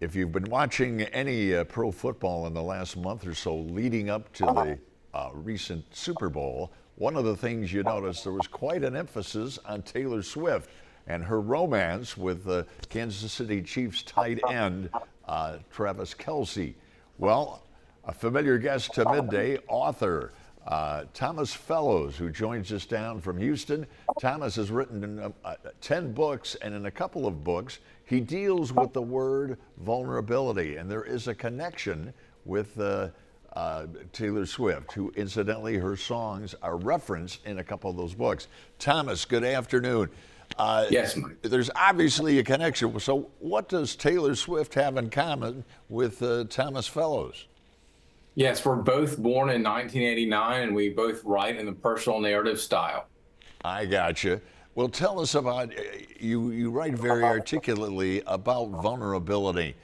If you've been watching any pro football in the last month or so leading up to the recent Super Bowl, one of the things you noticed, there was quite an emphasis on Taylor Swift and her romance with the Kansas City Chiefs tight end, Travis Kelce. Well, a familiar guest to Midday, author Thomas Fellows, who joins us down from Houston. Thomas has written 10 books, and in a couple of books, he deals with the word vulnerability. And there is a connection with Taylor Swift, who incidentally, her songs are referenced in a couple of those books. Thomas, good afternoon. Yes, Mike. There's obviously a connection. So what does Taylor Swift have in common with Thomas Fellows? Yes, we're both born in 1989, and we both write in the personal narrative style. I gotcha. Well, tell us about, you write very articulately about vulnerability.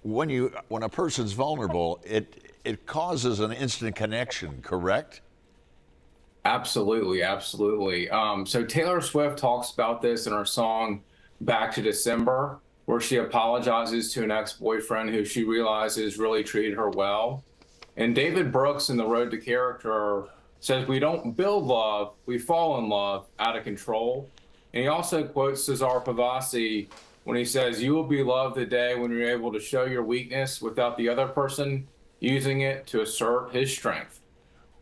When a person's vulnerable, it causes an instant connection, correct? Absolutely, absolutely. So Taylor Swift talks about this in her song Back to December, where she apologizes to an ex-boyfriend who she realizes really treated her well. And David Brooks in The Road to Character says, "We don't build love, we fall in love out of control." And he also quotes Cesar Pavasi when he says, "You will be loved the day when you're able to show your weakness without the other person using it to assert his strength."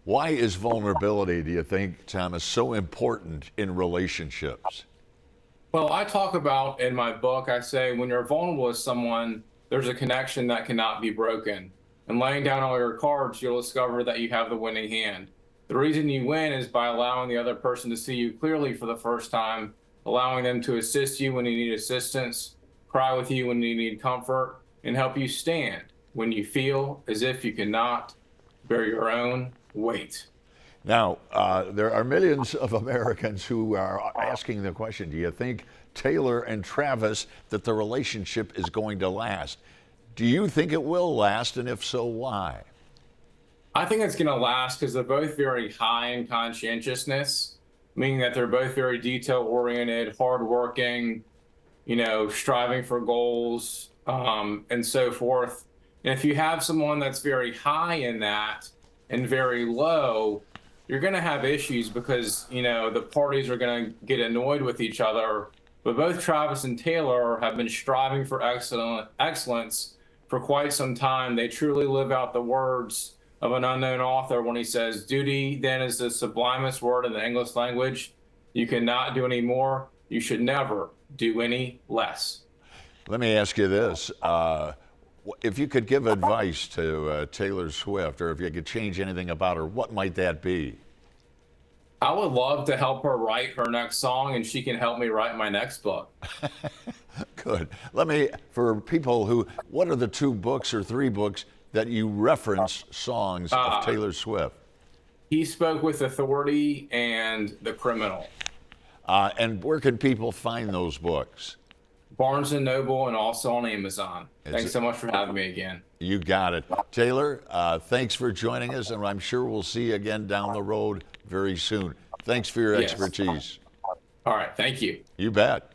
Why is vulnerability, do you think, Thomas, so important in relationships? Well, I talk about in my book, I say when you're vulnerable with someone, there's a connection that cannot be broken. And laying down all your cards, you'll discover that you have the winning hand. The reason you win is by allowing the other person to see you clearly for the first time, allowing them to assist you when you need assistance, cry with you when you need comfort, and help you stand when you feel as if you cannot bear your own weight. Now, there are millions of Americans who are asking the question, do you think Taylor and Travis, that the relationship is going to last? Do you think it will last, and if so, why? I think it's going to last because they're both very high in conscientiousness, meaning that they're both very detail-oriented, hardworking, striving for goals, and so forth. And if you have someone that's very high in that and very low, you're going to have issues because, the parties are going to get annoyed with each other. But both Travis and Taylor have been striving for excellence for quite some time. They truly live out the words of an unknown author when he says, "Duty then is the sublimest word in the English language. You cannot do any more. You should never do any less." Let me ask you this. If you could give advice to Taylor Swift, or if you could change anything about her, what might that be? I would love to help her write her next song, and she can help me write my next book. Good. For people what are the 2 books or 3 books that you reference songs of Taylor Swift? He Spoke with Authority and The Criminal. And where can people find those books? Barnes & Noble and also on Amazon. Thanks so much for having me again. You got it. Taylor, thanks for joining us, and I'm sure we'll see you again down the road very soon. Thanks for your expertise. All right, thank you. You bet.